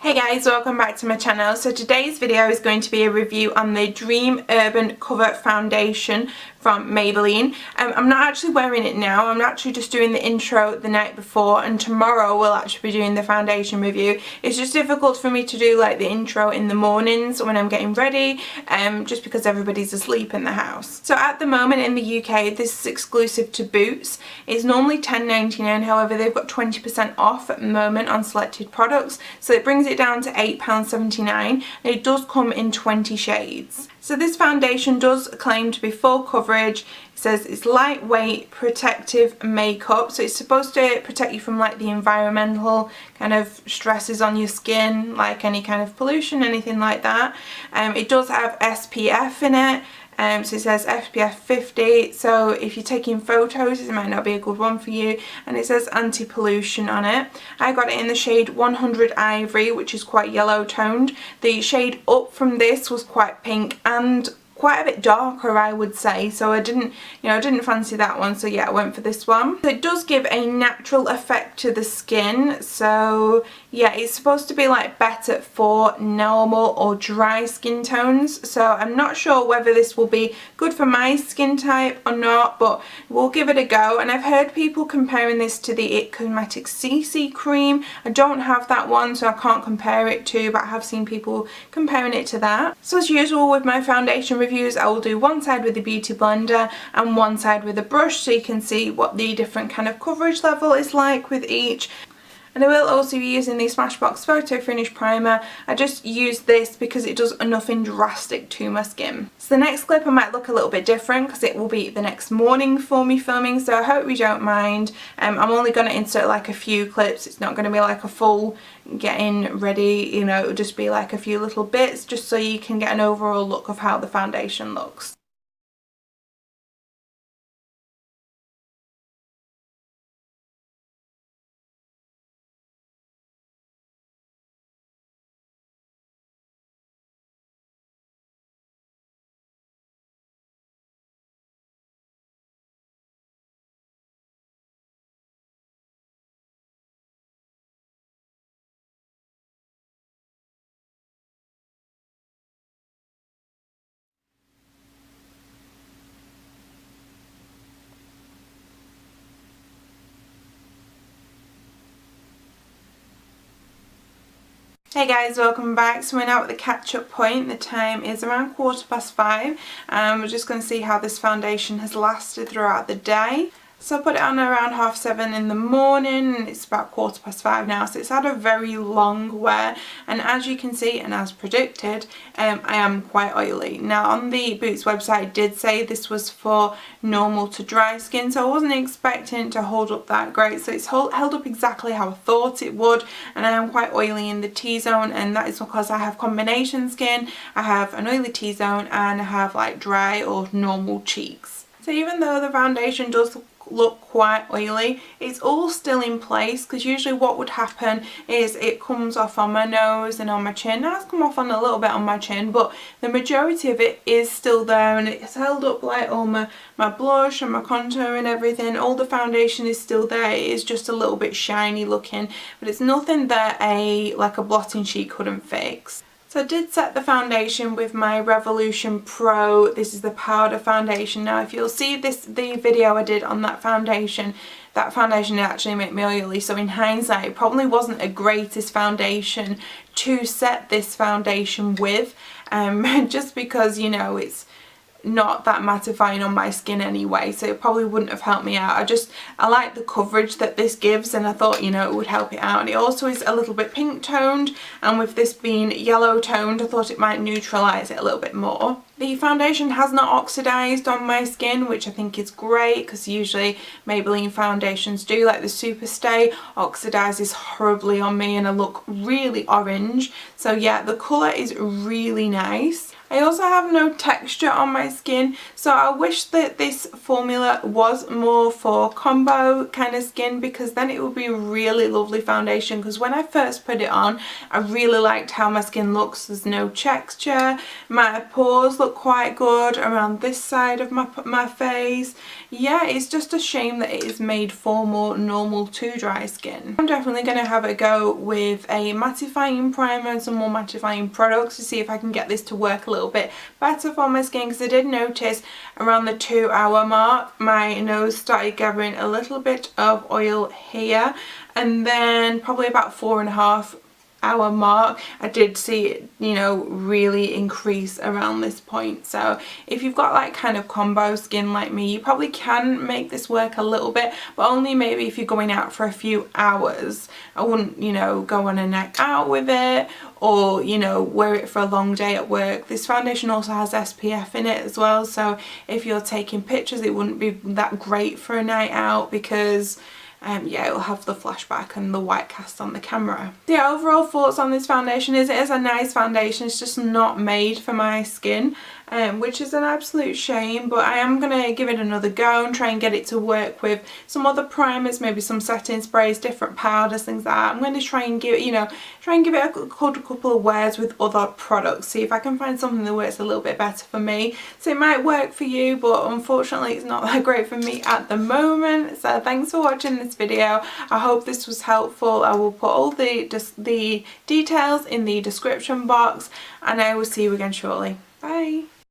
Hey guys, welcome back to my channel. So today's video is going to be a review on the Dream Urban Cover Foundation from Maybelline. I'm not actually wearing it now, I'm actually just doing the intro the night before, and tomorrow we'll actually be doing the foundation review. It's just difficult for me to do like the intro in the mornings when I'm getting ready, just because everybody's asleep in the house. So at the moment in the UK, this is exclusive to Boots. It's normally £10.99, however they've got 20% off at the moment on selected products, so it brings it down to £8.79, and it does come in 20 shades. So this foundation does claim to be full coverage. It says it's lightweight protective makeup, so it's supposed to protect you from like the environmental kind of stresses on your skin, like any kind of pollution, anything like that. It does have SPF in it. So it says SPF 50, so if you're taking photos it might not be a good one for you, and it says anti-pollution on it. I got it in the shade 100 Ivory, which is quite yellow toned. The shade up from this was quite pink and quite a bit darker, I would say, so I didn't fancy that one, so yeah, I went for this one. So it does give a natural effect to the skin, so yeah, it's supposed to be like better for normal or dry skin tones, so I'm not sure whether this will be good for my skin type or not, but we'll give it a go. And I've heard people comparing this to the It Cosmetics CC cream. I don't have that one, so I can't compare it to, but I have seen people comparing it to that. So as usual with my foundation reviews, I will do one side with the beauty blender and one side with a brush, so you can see what the different kind of coverage level is like with each. And I will also be using the Smashbox Photo Finish Primer. I just use this because it does nothing drastic to my skin. So the next clip I might look a little bit different because it will be the next morning for me filming, so I hope you don't mind. I'm only going to insert like a few clips. It's not going to be like a full getting ready, you know, it'll just be like a few little bits just so you can get an overall look of how the foundation looks. Hey guys, welcome back. So we're now at the catch-up point. The time is around 5:15. We're just going to see how this foundation has lasted throughout the day. So I put it on around 7:30 in the morning, and it's about 5:15 now, so it's had a very long wear, and as you can see and as predicted, I am quite oily. Now on the Boots website it did say this was for normal to dry skin, so I wasn't expecting it to hold up that great, so it's held up exactly how I thought it would, and I am quite oily in the T-zone, and that is because I have combination skin. I have an oily T-zone and I have like dry or normal cheeks. So even though the foundation does look quite oily, it's all still in place, because usually what would happen is it comes off on my nose and on my chin. Now it's come off on a little bit on my chin, but the majority of it is still there, and it's held up like all my blush and my contour and everything. All the foundation is still there. It is just a little bit shiny looking, but it's nothing that like a blotting sheet couldn't fix. So I did set the foundation with my Revolution Pro. This is the powder foundation. Now if you'll see the video I did on that foundation did actually make me oily, so in hindsight it probably wasn't the greatest foundation to set this foundation with, just because, you know, it's not that mattifying on my skin anyway, so it probably wouldn't have helped me out. I like the coverage that this gives, and I thought, you know, it would help it out. And it also is a little bit pink toned, and with this being yellow toned I thought it might neutralise it a little bit more. The foundation has not oxidized on my skin, which I think is great, because usually Maybelline foundations do, like the Superstay oxidizes horribly on me and I look really orange. So yeah, the colour is really nice. I also have no texture on my skin, so I wish that this formula was more for combo kind of skin, because then it would be a really lovely foundation. Because when I first put it on, I really liked how my skin looks. There's no texture, my pores look quite good around this side of my face. Yeah, it's just a shame that it is made for more normal to dry skin. I'm definitely going to have a go with a mattifying primer and some more mattifying products to see if I can get this to work a little bit better for my skin, because I did notice around the 2-hour mark my nose started gathering a little bit of oil here, and then probably about 4.5-hour mark I did see it, you know, really increase around this point. So if you've got like kind of combo skin like me, you probably can make this work a little bit, but only maybe if you're going out for a few hours. I wouldn't, you know, go on a night out with it, or, you know, wear it for a long day at work. This foundation also has SPF in it as well, so if you're taking pictures it wouldn't be that great for a night out, because yeah, it'll have the flashback and the white cast on the camera. The overall thoughts on this foundation is it is a nice foundation, it's just not made for my skin, which is an absolute shame, but I am going to give it another go and try and get it to work with some other primers, maybe some setting sprays, different powders, things like that. I'm going to try and give it, you know, a couple of wears with other products, see if I can find something that works a little bit better for me. So it might work for you, but unfortunately it's not that great for me at the moment. So thanks for watching this video. I hope this was helpful. I will put all the details in the description box, and I will see you again shortly. Bye.